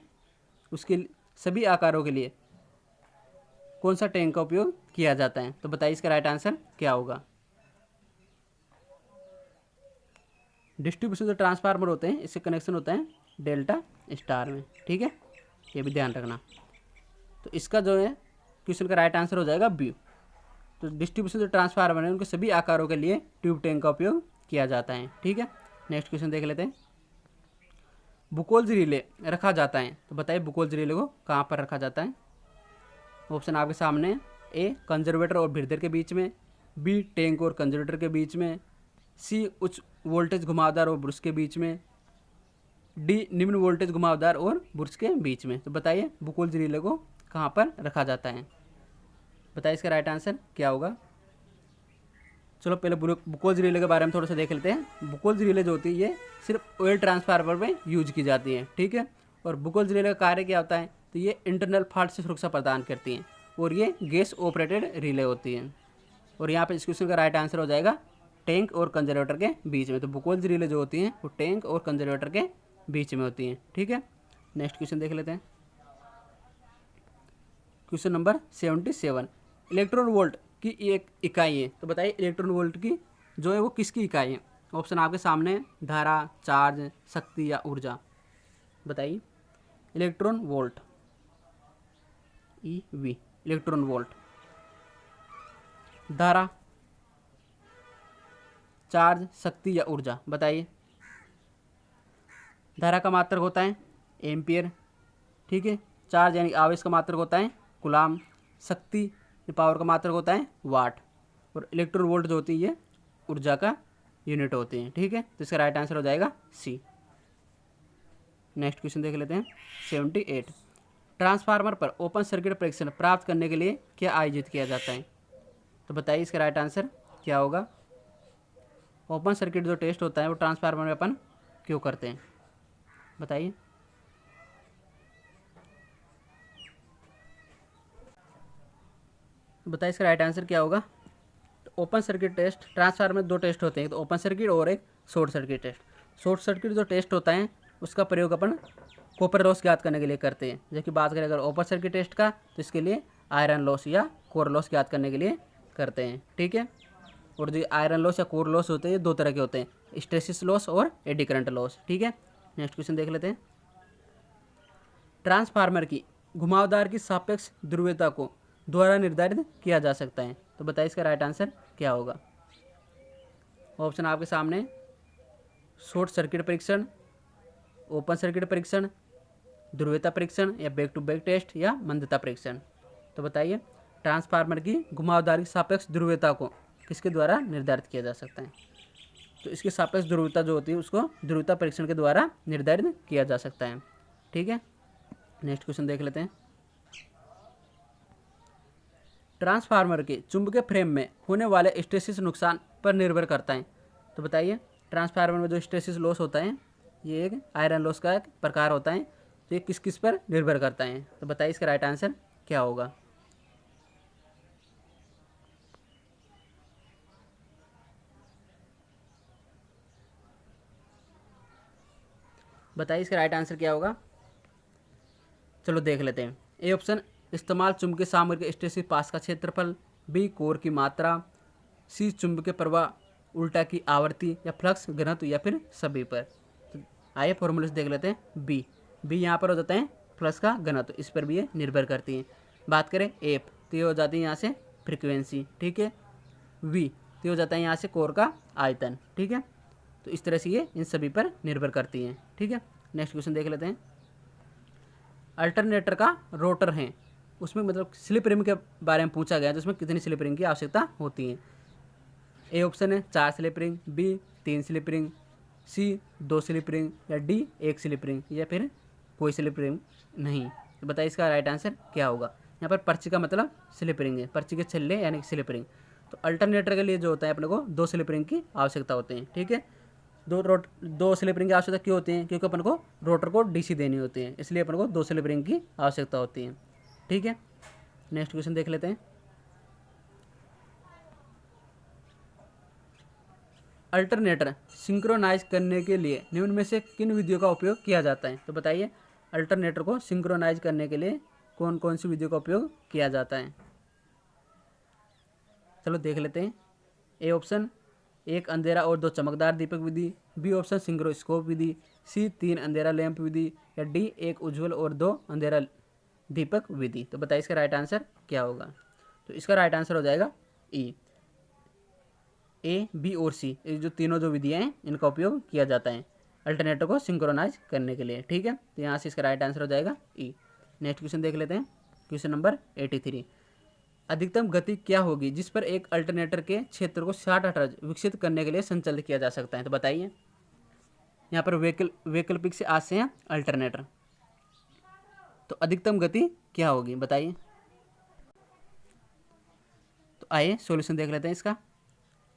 उसके सभी आकारों के लिए कौन सा टैंक का उपयोग किया जाता है? तो बताइए इसका राइट आंसर क्या होगा? डिस्ट्रीब्यूशन जो ट्रांसफार्मर होते हैं इससे कनेक्शन होता है डेल्टा स्टार में। ठीक है, ये भी ध्यान रखना। तो इसका जो है क्वेश्चन का राइट आंसर हो जाएगा बी। तो डिस्ट्रीब्यूशन जो ट्रांसफार्मर है उनके सभी आकारों के लिए ट्यूब टैंक का उपयोग किया जाता है। ठीक है, नेक्स्ट क्वेश्चन देख लेते हैं। बुकोल्ज रिले रखा जाता है, तो बताइए बुकोल्ज रिले को कहाँ पर रखा जाता है? ऑप्शन आपके सामने है। ए, कंजर्वेटर और ब्रीदर के बीच में, बी, टैंक और कंजर्वेटर के बीच में, सी, उच्च वोल्टेज घुमावदार और ब्रश के बीच में, डी, निम्न वोल्टेज घुमावदार और ब्रश के बीच में। तो बताइए बुकोल्ज रिले को कहाँ पर रखा जाता है? बताइए इसका राइट आंसर क्या होगा? चलो पहले बुकोल्ज रिले के बारे में थोड़ा सा देख लेते हैं। बुकोल्ज रिले जो होती है ये सिर्फ ऑयल ट्रांसफार्मर में यूज की जाती है। ठीक है, और बुकोल्ज रिले का कार्य क्या होता है? तो ये इंटरनल फॉल्ट से सुरक्षा प्रदान करती हैं और ये गैस ऑपरेटेड रिले होती हैं। और यहाँ पे इस क्वेश्चन का राइट आंसर हो जाएगा टैंक और कंजर्वेटर के बीच में। तो बुकोल्ज रिले जो होती हैं वो टैंक और कंजर्वेटर के बीच में होती हैं। ठीक है, नेक्स्ट क्वेश्चन देख लेते हैं। Question number 77। इलेक्ट्रॉन वोल्ट की एक इकाई है, तो बताइए इलेक्ट्रॉन वोल्ट की जो है वो किसकी इकाई है? ऑप्शन आपके सामने, धारा, चार्ज, शक्ति या ऊर्जा। बताइए। Electron volt, EV, electron volt, धारा, चार्ज, शक्ति या ऊर्जा। बताइए। धारा का मात्रक होता है एम्पियर। ठीक है, चार्ज यानी आवेश का मात्रक होता है कूलाम, शक्ति पावर का मात्रक होता है वाट, और इलेक्ट्रॉन वोल्ट जो होती है ये ऊर्जा का यूनिट होते हैं। ठीक है, तो इसका राइट आंसर हो जाएगा सी। नेक्स्ट क्वेश्चन देख लेते हैं 78। ट्रांसफार्मर पर ओपन सर्किट परीक्षण प्राप्त करने के लिए क्या आयोजित किया जाता है? तो बताइए इसका राइट आंसर क्या होगा? ओपन सर्किट जो टेस्ट होता है वो ट्रांसफार्मर में अपन क्यों करते हैं? बताइए। बताइए इसका राइट आंसर क्या होगा? तो ओपन सर्किट टेस्ट ट्रांसफार्मर में दो टेस्ट होते हैं, तो ओपन सर्किट और एक short circuit test. Short circuit जो टेस्ट होता है उसका प्रयोग अपन कॉपर लॉस ज्ञात करने के लिए करते हैं। जैसे कि बात करें अगर ओपन सर्किट टेस्ट का, तो इसके लिए आयरन लॉस या कोर लॉस ज्ञात करने के लिए करते हैं। ठीक है, और जो आयरन लॉस या कोर लॉस होते हैं ये दो तरह के होते हैं, हिस्टैरिसीस लॉस और एडी करंट लॉस। ठीक है, नेक्स्ट क्वेश्चन देख लेते हैं। ट्रांसफार्मर की घुमावदार की सापेक्ष ध्रुवीयता को द्वारा निर्धारित किया जा सकता है, तो बताइए इसका राइट आंसर क्या होगा? ऑप्शन आपके सामने, शॉर्ट सर्किट परीक्षण, ओपन सर्किट परीक्षण, ध्रुवीयता परीक्षण, या बैक टू बैक टेस्ट, या मंदता परीक्षण। तो बताइए ट्रांसफार्मर की घुमावदार की सापेक्ष ध्रुवीयता को किसके द्वारा निर्धारित किया जा सकता है? तो इसकी सापेक्ष ध्रुवीयता जो होती है उसको ध्रुवीयता परीक्षण के द्वारा निर्धारित किया जा सकता है। ठीक है, नेक्स्ट क्वेश्चन देख लेते हैं। ट्रांसफार्मर के चुंबकीय फ्रेम में होने वाले हिस्टैरिसीस नुकसान पर निर्भर करता है, तो बताइए। ट्रांसफार्मर में जो हिस्टैरिसीस लॉस होता है ये एक आयरन लॉस का एक प्रकार होता है, तो ये किस किस पर निर्भर करता है? तो बताइए इसका राइट आंसर क्या होगा? बताइए इसका राइट आंसर क्या होगा? चलो देख लेते हैं। ए ऑप्शन, इस्तेमाल चुंबकीय सामग्री के हिस्टैरिसीस पास का क्षेत्रफल, बी, कोर की मात्रा, सी, चुंबकीय प्रवाह उल्टा की आवृत्ति, या फ्लक्स घनत्व, या फिर सभी पर। तो आइए फॉर्मूले से देख लेते हैं। बी यहाँ पर हो जाता है फ्लक्स का घनत्व, इस पर भी ये निर्भर करती हैं। बात करें एफ, तो ये हो जाती है यहाँ से फ्रीक्वेंसी, ठीक है। वी, तो ये हो जाता है यहाँ से कोर का आयतन, ठीक है। तो इस तरह से ये इन सभी पर निर्भर करती हैं, ठीक है। नेक्स्ट क्वेश्चन देख लेते हैं। अल्टरनेटर का रोटर है, उसमें मतलब स्लिप रिंग के बारे में पूछा गया है, तो उसमें कितनी स्लिप रिंग की आवश्यकता होती है। ए ऑप्शन है 4 slip ring, B 3 slip ring, C 2 slip ring, या डी 1 स्लिप रिंग, या फिर कोई स्लिप रिंग नहीं। तो बताइए इसका राइट आंसर क्या होगा। यहाँ पर पर्ची का मतलब स्लिप रिंग है, पर्ची के छल्ले यानी स्लिप रिंग। तो अल्टरनेटर के लिए जो होता है अपने को 2 स्लिप रिंग की आवश्यकता होती है, ठीक है। दो स्लिप रिंग की आवश्यकता क्यों होती है, क्योंकि अपन को रोटर को डीसी देनी होती है, इसलिए अपन को 2 स्लिप रिंग की आवश्यकता होती है, ठीक है। नेक्स्ट क्वेश्चन देख लेते हैं। अल्टरनेटर सिंक्रोनाइज करने के लिए निम्न में से किन विधियों का उपयोग किया जाता है। तो बताइए अल्टरनेटर को सिंक्रोनाइज करने के लिए कौन कौन सी विधियों का उपयोग किया जाता है। चलो देख लेते हैं। ए ऑप्शन 1 अंधेरा और 2 चमकदार दीपक विधि, बी ऑप्शन सिंक्रोस्कोप विधि, सी 3 अंधेरा लैंप विधि, या डी 1 उज्ज्वल और 2 अंधेरा दीपक विधि। तो बताइए इसका राइट आंसर क्या होगा। तो इसका राइट आंसर हो जाएगा ई, ए, बी और सी, ये जो तीनों जो विधियाँ हैं इनका उपयोग किया जाता है अल्टरनेटर को सिंक्रोनाइज करने के लिए, ठीक है। तो यहाँ से इसका राइट आंसर हो जाएगा ई। नेक्स्ट क्वेश्चन देख लेते हैं। Question number 83। अधिकतम गति क्या होगी जिस पर एक अल्टरनेटर के क्षेत्र को 60 हर्ट्ज विकसित करने के लिए संचालित किया जा सकता है। तो बताइए यहाँ पर वैकल्पिक से आते हैं अल्टरनेटर, तो अधिकतम गति क्या होगी बताइए। तो आइए सॉल्यूशन देख लेते हैं इसका।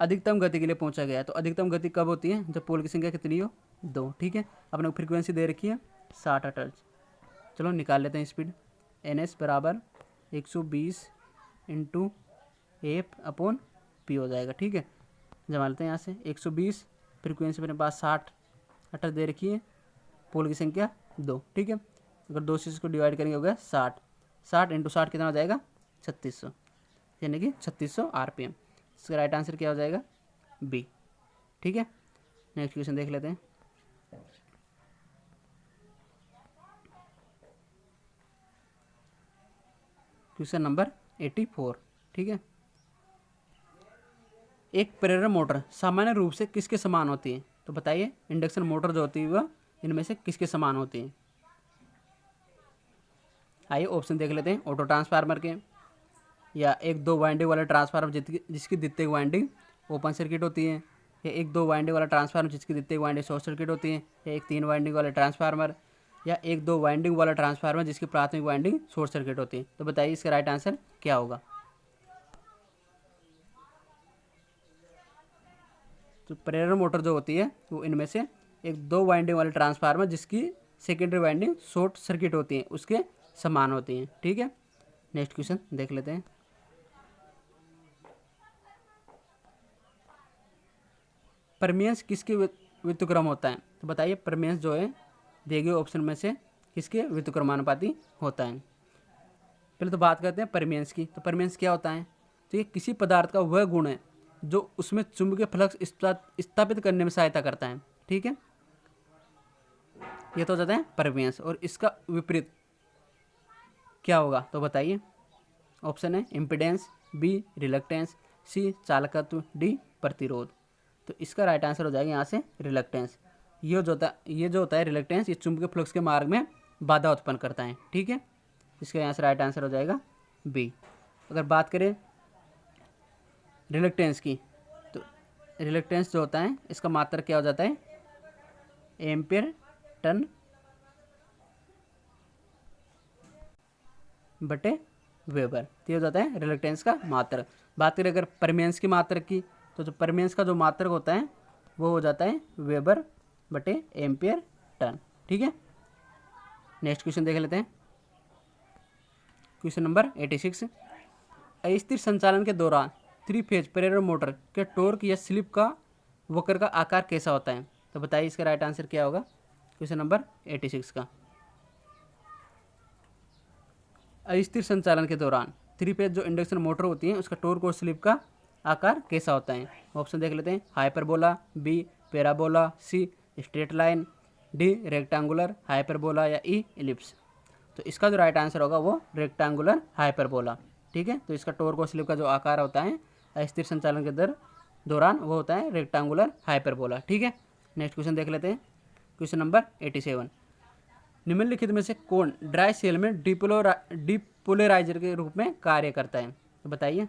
अधिकतम गति के लिए पूछा गया है, तो अधिकतम गति कब होती है, जब पोल की संख्या कितनी हो 2, ठीक है। अपने फ्रीक्वेंसी दे रखी है 60 हर्ट्ज। चलो निकाल लेते हैं स्पीड। NS बराबर 120 इंटू एफ अपॉन पी हो जाएगा, ठीक है। जमा लेते हैं यहाँ से 120, फ्रीक्वेंसी अपने पास 60 हर्ट्ज दे रखी है, पोल की संख्या 2, ठीक है। अगर 2 से इसको डिवाइड करेंगे हो गया 60, 60 इंटू 60 कितना हो जाएगा 3600, यानी कि 3600 RPM। इसका राइट आंसर क्या हो जाएगा बी, ठीक है। नेक्स्ट क्वेश्चन देख लेते हैं। क्वेश्चन नंबर 84, ठीक है। एक प्रेरण मोटर सामान्य रूप से किसके समान होती है। तो बताइए इंडक्शन मोटर जो होती है वह इनमें से किसके समान होती है। आइए ऑप्शन देख लेते हैं। ऑटो ट्रांसफार्मर के, या एक 2 वाइंडिंग वाला ट्रांसफार्मर जिसकी द्वितीयक वाइंडिंग ओपन सर्किट होती है, या एक 2 वाइंडिंग वाला ट्रांसफार्मर जिसकी द्वितीयक वाइंडिंग शॉर्ट सर्किट होती है, या एक 3 वाइंडिंग वाला ट्रांसफार्मर, या एक 2 वाइंडिंग वाला ट्रांसफार्मर जिसकी प्राथमिक वाइंडिंग शॉर्ट सर्किट होती है। तो बताइए इसका राइट आंसर क्या होगा। तो प्रेरण मोटर जो होती है वो इनमें से एक 2 वाइंडिंग वाले ट्रांसफार्मर जिसकी सेकेंडरी वाइंडिंग शॉर्ट सर्किट होती है उसके समान होती हैं, ठीक है। नेक्स्ट क्वेश्चन देख लेते हैं। परमियंस किसके व्युत्क्रम होता है। तो बताइए परमियंस जो है दिए गए ऑप्शन में से किसके व्युत्क्रमानुपाती होता है। पहले तो बात करते हैं परमियंस की। तो परमियंस क्या होता है, तो ये किसी पदार्थ का वह गुण है जो उसमें चुंबकीय फ्लक्स स्थापित करने में सहायता करता है, ठीक है। ये तो हो जाता है परमियंस। और इसका विपरीत क्या होगा तो बताइए। ऑप्शन है इम्पीडेंस, बी रिलक्टेंस, सी चालकत्व, डी प्रतिरोध। तो इसका राइट आंसर हो जाएगा यहाँ से रिलक्टेंस। ये जो होता है रिलक्टेंस, ये चुंबकीय फ्लक्स के मार्ग में बाधा उत्पन्न करता है, ठीक है। इसका यहाँ से राइट आंसर हो जाएगा बी। अगर बात करें रिलक्टेंस की, तो रिलक्टेंस जो होता है इसका मात्रक क्या हो जाता है एम्पियर टन बटे वेबर। तो ये हो जाता है रिलक्टेंस का मात्रक। बात करें अगर परमियंस की मात्रक की, तो जो परमियंस का जो मात्रक होता है वो हो जाता है वेबर बटे एम्पियर टन, ठीक है। नेक्स्ट क्वेश्चन देख लेते हैं। Question number 86। अस्थिर संचालन के दौरान 3 फेज प्रेरण मोटर के टॉर्क या स्लिप का वक्र का आकार कैसा होता है। तो बताइए इसका राइट आंसर क्या होगा क्वेश्चन नंबर 86 का। अस्थिर संचालन के दौरान 3 फेज जो इंडक्शन मोटर होती है उसका टॉर्क और स्लिप का आकार कैसा होता है। ऑप्शन देख लेते हैं। Hyperbola, B parabola, C straight line, D rectangular hyperbola, या ई इलिप्स। तो इसका जो राइट आंसर होगा वो रेक्टेंगुलर हाइपरबोला। ठीक है, तो इसका टॉर्क और स्लिप का जो आकार होता है अस्थिर संचालन के दौरान वो होता है रेक्टेंगुलर हाइपरबोला। ठीक है, नेक्स्ट क्वेश्चन देख लेते हैं। क्वेश्चन नंबर 87, निम्नलिखित में से कौन ड्राई सेल में डिपोलराइजर के रूप में कार्य करता है? तो बताइए।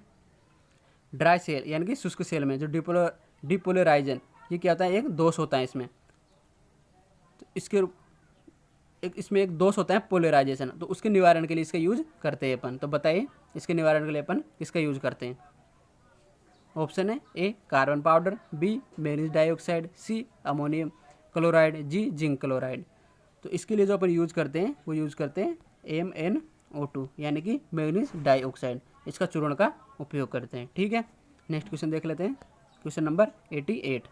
ड्राई सेल यानी कि शुष्क सेल में जो डिपोलराइजर, ये क्या होता है? एक दोष होता है इसमें। तो इसमें एक दोष होता है पोलराइजेशन, तो उसके निवारण के लिए इसका यूज करते हैं अपन। तो बताइए इसके निवारण के लिए अपन किसका यूज करते हैं? ऑप्शन है A carbon powder, B manganese dioxide, C ammonium chloride, D zinc chloride. तो इसके लिए जो अपन यूज करते हैं वो यूज करते हैं MnO2 यानी कि मैग्नीज डाइऑक्साइड, इसका चूर्ण का उपयोग करते हैं। ठीक है, नेक्स्ट क्वेश्चन देख लेते हैं। क्वेश्चन नंबर 88,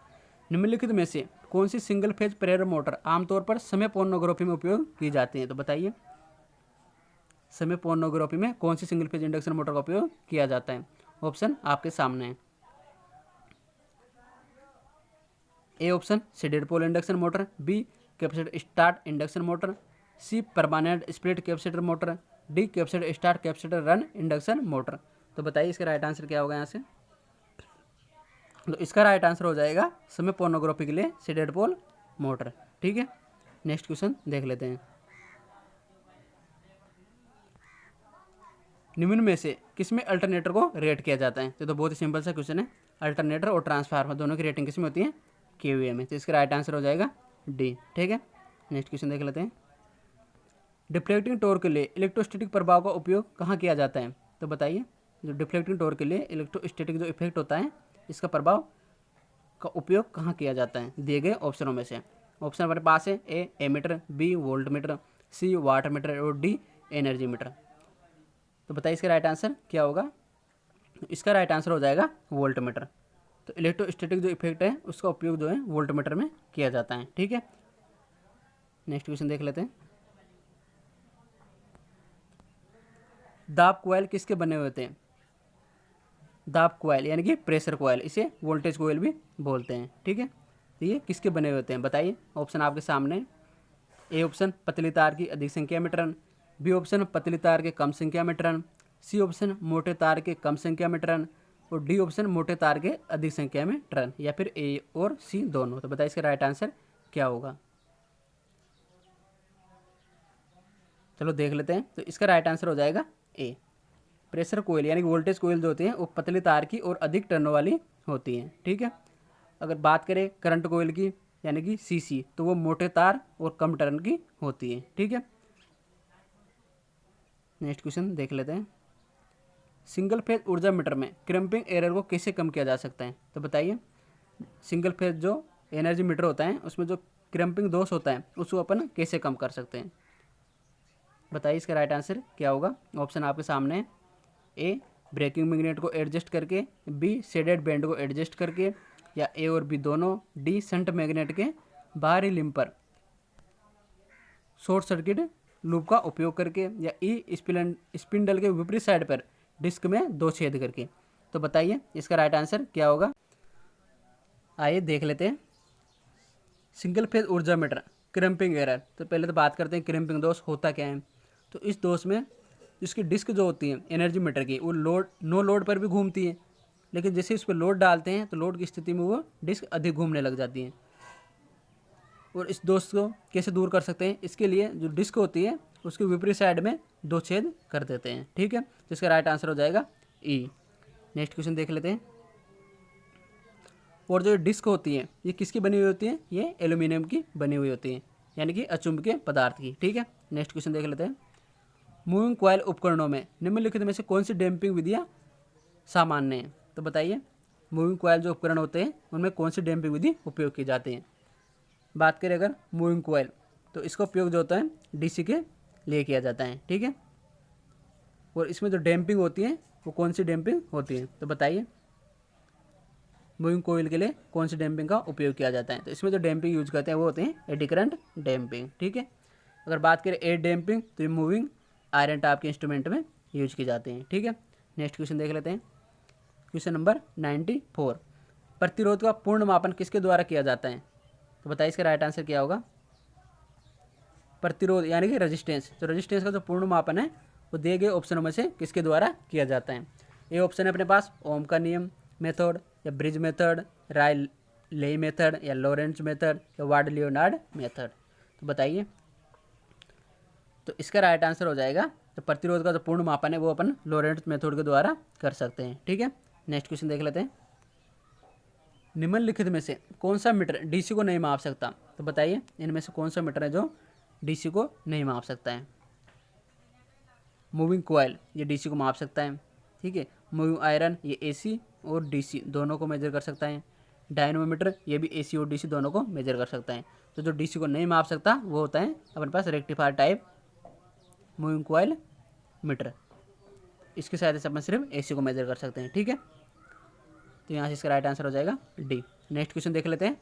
निम्नलिखित में से कौन सी सिंगल फेज प्रेरक मोटर आमतौर पर समय पोर्नोग्राफी में उपयोग की जाती है? तो बताइए समय पोर्नोग्राफी में कौन सी सिंगल फेज इंडक्शन मोटर का उपयोग किया जाता है? ऑप्शन आपके सामने है। A option shaded pole induction motor, B capacitor start induction motor, C permanent split capacitor motor, D capacitor start capacitor run induction motor. तो बताइए इसका राइट आंसर क्या होगा यहाँ से? तो इसका राइट आंसर हो जाएगा समय पोर्नोग्राफी के लिए सीडेड पोल मोटर। ठीक है, नेक्स्ट क्वेश्चन देख लेते हैं। निम्न में से किसमें अल्टरनेटर को रेट किया जाता है? तो बहुत ही सिंपल सा क्वेश्चन है। अल्टरनेटर और ट्रांसफार्मर दोनों की रेटिंग किसमें होती है? KVA में। तो इसका राइट आंसर हो जाएगा डी। ठीक है, नेक्स्ट क्वेश्चन देख लेते हैं। डिफ्लेक्टिंग टॉर्क के लिए इलेक्ट्रोस्टैटिक प्रभाव का उपयोग कहाँ किया जाता है? तो बताइए जो डिफ्लेक्टिंग टॉर्क के लिए इलेक्ट्रोस्टैटिक जो इफेक्ट होता है इसका प्रभाव का उपयोग कहाँ किया जाता है? दिए गए ऑप्शनों में से। ऑप्शन हमारे पास है ए एमीटर, बी वोल्ट मीटर, सी वाट मीटर और डी एनर्जी मीटर। तो बताइए इसका राइट आंसर क्या होगा? इसका राइट आंसर हो जाएगा वोल्ट मीटर। तो इलेक्ट्रोस्टैटिक जो इफेक्ट है उसका उपयोग जो है वोल्ट मीटर में किया जाता है। ठीक है, नेक्स्ट क्वेश्चन देख लेते हैं। दाब कॉइल किसके बने हुए होते हैं? दाब कॉइल यानी कि प्रेशर कॉइल, इसे वोल्टेज कॉइल भी बोलते हैं। ठीक है, तो ये किसके बने हुए होते हैं? बताइए, ऑप्शन आपके सामने। ए ऑप्शन पतली तार की अधिक संख्या में टर्न, बी ऑप्शन पतली तार के कम संख्या में टर्न, सी ऑप्शन मोटे तार के कम संख्या में टर्न और डी ऑप्शन मोटे तार के अधिक संख्या में टर्न, या फिर ए और सी दोनों। तो बताइए इसका राइट आंसर क्या होगा? चलो देख लेते हैं। तो इसका राइट आंसर हो जाएगा ए। प्रेशर कोयल यानी कि वोल्टेज कोयल जो होती हैं वो पतली तार की और अधिक टर्न वाली होती हैं। ठीक है, अगर बात करें करंट कोयल की यानी कि CC, तो वो मोटे तार और कम टर्न की होती है। ठीक है, नेक्स्ट क्वेश्चन देख लेते हैं। सिंगल फेज ऊर्जा मीटर में क्रैम्पिंग एरर को कैसे कम किया जा सकता है? तो बताइए सिंगल फेज जो एनर्जी मीटर होता है उसमें जो क्रैम्पिंग दोष होता है उसको अपन कैसे कम कर सकते हैं? बताइए इसका राइट आंसर क्या होगा? ऑप्शन आपके सामने है। ए ब्रेकिंग मैग्नेट को एडजस्ट करके, बी शेडेड बैंड को एडजस्ट करके, या ए और बी दोनों, डी शंट मैग्नेट के बाहरी लिंब पर शॉर्ट सर्किट लूप का उपयोग करके, या ई स्पिंडल के विपरीत साइड पर डिस्क में 2 छेद करके। तो बताइए इसका राइट आंसर क्या होगा? आइए देख लेते हैं। सिंगल फेज ऊर्जा मीटर क्रैम्पिंग एरर, तो पहले तो बात करते हैं क्रैम्पिंग दोष होता क्या है। तो इस दोष में इसकी डिस्क जो होती है एनर्जी मीटर की वो नो लोड पर भी घूमती है, लेकिन जैसे इस पर लोड डालते हैं तो लोड की स्थिति में वो डिस्क अधिक घूमने लग जाती है। और इस दोष को कैसे दूर कर सकते हैं? इसके लिए जो डिस्क होती है उसके विपरीत साइड में 2 छेद कर देते हैं। ठीक है, तो इसका राइट आंसर हो जाएगा ई। नेक्स्ट क्वेश्चन देख लेते हैं। और जो डिस्क होती है ये किसकी बनी हुई होती है? ये एल्यूमिनियम की बनी हुई होती है यानी कि अचुंबकीय पदार्थ की। ठीक है, नेक्स्ट क्वेश्चन देख लेते हैं। मूविंग कॉइल उपकरणों में निम्नलिखित में से कौन सी डैम्पिंग विधियाँ सामान्य है? तो बताइए मूविंग कॉइल जो उपकरण होते हैं उनमें कौन सी डैम्पिंग विधि उपयोग की जाती है? बात करें अगर मूविंग कॉइल, तो इसका उपयोग जो होता है DC के लिए किया जाता है। ठीक है, और इसमें जो डैम्पिंग होती है वो कौन सी डैम्पिंग होती है? तो बताइए मूविंग कॉइल के लिए कौन सी डैम्पिंग का उपयोग किया जाता है? तो इसमें जो डैम्पिंग यूज करते हैं वो होते हैं एडी करंट डैम्पिंग। ठीक है, अगर बात करें एयर डैम्पिंग तो ये मूविंग आयरन टाइप के इंस्ट्रूमेंट में यूज की जाती हैं। ठीक है, नेक्स्ट क्वेश्चन देख लेते हैं। क्वेश्चन नंबर 94, प्रतिरोध का पूर्ण मापन किसके द्वारा किया जाता है? तो बताइए इसका राइट आंसर क्या होगा? प्रतिरोध यानी कि रेजिस्टेंस, तो रेजिस्टेंस का जो पूर्ण मापन है वो दिए गए ऑप्शनों में से किसके द्वारा किया जाता है। ये ऑप्शन है अपने पास ओम का नियम मेथड, या ब्रिज मेथड, राय लेई मेथड, या लॉरेंज मेथड, या वार्ड लियोनार्ड मेथड। तो बताइए, तो इसका राइट आंसर हो जाएगा, तो प्रतिरोध का जो पूर्ण मापन है वो अपन लॉरेंज मेथड के द्वारा कर सकते हैं। ठीक है, नेक्स्ट क्वेश्चन देख लेते हैं। निम्नलिखित में से कौन सा मीटर डीसी को नहीं माप सकता। तो बताइए इनमें से कौन सा मीटर है जो डीसी को नहीं माप सकता है। मूविंग कॉइल ये डीसी को माप सकता है। ठीक है, मूविंग आयरन ये एसी और डीसी दोनों को मेजर कर सकता है। डायनोमीटर ये भी एसी और डीसी दोनों को मेजर कर सकता है। तो जो डीसी को नहीं माप सकता वो होता है अपने पास rectifier type moving coil meter. इसकी सहायता से अपन सिर्फ एसी को मेजर कर सकते हैं। ठीक है, तो यहाँ से इसका राइट आंसर हो जाएगा डी। नेक्स्ट क्वेश्चन देख लेते हैं,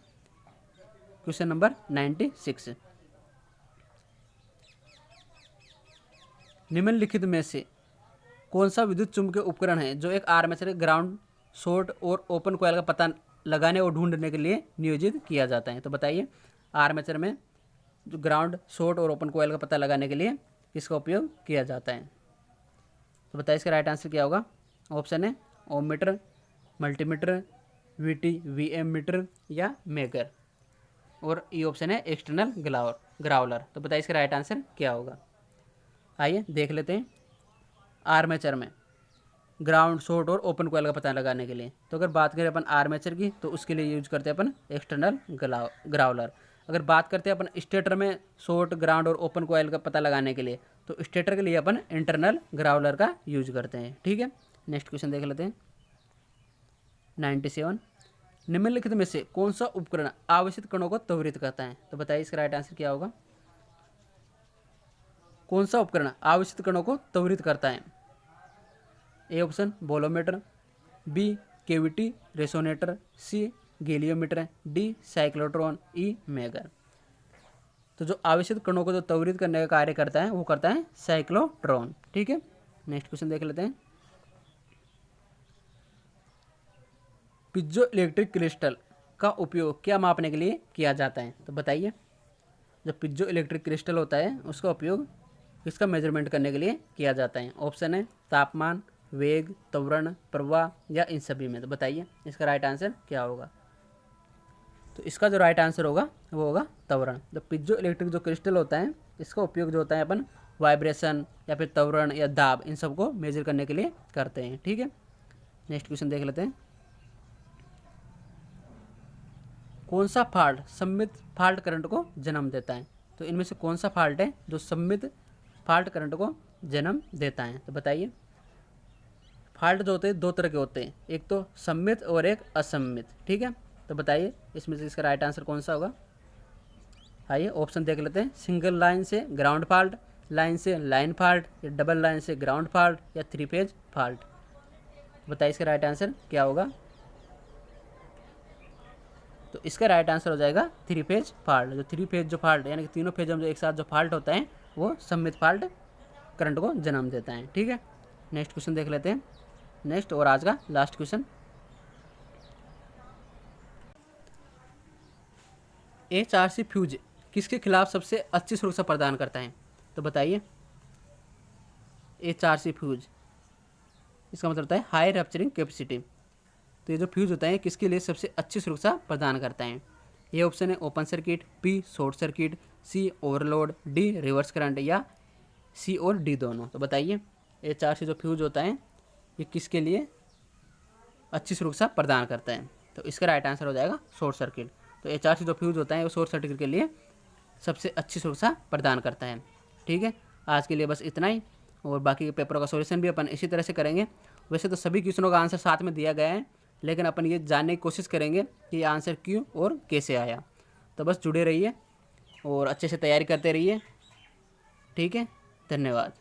क्वेश्चन नंबर 96। निम्नलिखित में से कौन सा विद्युत चुम्बकीय उपकरण है जो एक आर्मेचर ग्राउंड शॉर्ट और ओपन कॉइल का पता लगाने और ढूंढने के लिए नियोजित किया जाता है। तो बताइए आर्मेचर में जो ग्राउंड शॉर्ट और ओपन कॉइल का पता लगाने के लिए किसका उपयोग किया जाता है। तो बताइए इसका राइट आंसर क्या होगा। ऑप्शन है ohm meter, multimeter, VT VM meter, या मेगर, और ये ऑप्शन है एक्सटर्नल ग्राउलर। तो बताइए इसका राइट आंसर क्या होगा। आइए देख लेते हैं। आर्मेचर में ग्राउंड शॉर्ट और ओपन कॉइल का पता लगाने के लिए, तो अगर बात करें अपन आर्मेचर की तो उसके लिए यूज करते हैं अपन एक्सटर्नल ग्राउलर। अगर बात करते हैं अपन स्टेटर में शॉर्ट ग्राउंड और ओपन कॉइल का पता लगाने के लिए, तो स्टेटर के लिए अपन इंटरनल ग्राउलर का यूज करते हैं। ठीक है, नेक्स्ट क्वेश्चन देख लेते हैं 97। निम्नलिखित में से कौन सा उपकरण आवेशित कणों को त्वरित करता है। तो बताइए इसका राइट आंसर क्या होगा। कौन सा उपकरण आवेशित कणों को त्वरित करता है। A option bolometer, B cavity resonator, C galvanometer, D cyclotron, E megger. तो जो आवेशित कणों को जो त्वरित करने का कार्य करता है वो करता है साइक्लोट्रॉन। ठीक है, नेक्स्ट क्वेश्चन देख लेते हैं। पिज्जो इलेक्ट्रिक क्रिस्टल का उपयोग क्या मापने के लिए किया जाता है। तो बताइए जो पिज्जो इलेक्ट्रिक क्रिस्टल होता है उसका उपयोग किसका मेजरमेंट करने के लिए किया जाता है। ऑप्शन है तापमान, वेग, त्वरण, प्रवाह, या इन सभी में। तो बताइए इसका राइट आंसर क्या होगा। तो इसका जो राइट आंसर होगा वो होगा त्वरण। जो पिज्जो इलेक्ट्रिक जो क्रिस्टल होता है इसका उपयोग जो होता है अपन वाइब्रेशन या फिर त्वरण या दाब इन सब को मेजर करने के लिए करते हैं। ठीक है, नेक्स्ट क्वेश्चन देख लेते हैं। कौन सा फॉल्ट सममित फॉल्ट करंट को जन्म देता है। तो इनमें से कौन सा फॉल्ट है जो सममित फॉल्ट करंट को जन्म देता है। तो बताइए फॉल्ट जो होते हैं दो तरह के होते हैं, एक तो सममित और एक असममित। ठीक है, तो बताइए इसमें से इसका राइट आंसर कौन सा होगा। आइए ऑप्शन देख लेते हैं। सिंगल लाइन से ग्राउंड फॉल्ट, लाइन से लाइन फॉल्ट, या डबल लाइन से ग्राउंड फॉल्ट, या थ्री फेज फॉल्ट। बताइए इसका राइट आंसर क्या होगा। तो इसका राइट आंसर हो जाएगा थ्री फेज फॉल्ट। जो थ्री फेज जो फॉल्ट यानी कि तीनों फेज में जो एक साथ जो फॉल्ट होता है वो सममित फॉल्ट करंट को जन्म देता है। ठीक है, नेक्स्ट क्वेश्चन देख लेते हैं। नेक्स्ट और आज का लास्ट क्वेश्चन। HRC फ्यूज किसके खिलाफ सबसे अच्छी सुरक्षा प्रदान करता है। तो बताइए HRC फ्यूज इसका मतलब होता है हाई रप्चरिंग कैपेसिटी। तो ये जो फ्यूज होता है किसके लिए सबसे अच्छी सुरक्षा प्रदान करता है। ये ऑप्शन है open circuit, B short circuit, C overload, D reverse current, या सी और डी दोनों। तो बताइए HRC जो फ्यूज होता है ये किसके लिए अच्छी सुरक्षा प्रदान करता है। तो इसका राइट आंसर हो जाएगा शॉर्ट सर्किट। तो HRC जो फ्यूज होता है वो शॉर्ट सर्किट के लिए सबसे अच्छी सुरक्षा प्रदान करता है। ठीक है, आज के लिए बस इतना ही, और बाकी के पेपरों का सॉल्यूशन भी अपन इसी तरह से करेंगे। वैसे तो सभी क्वेश्चनों का आंसर साथ में दिया गया है, लेकिन अपन ये जानने की कोशिश करेंगे कि ये आंसर क्यों और कैसे आया। तो बस जुड़े रहिए और अच्छे से तैयारी करते रहिए। ठीक है, धन्यवाद।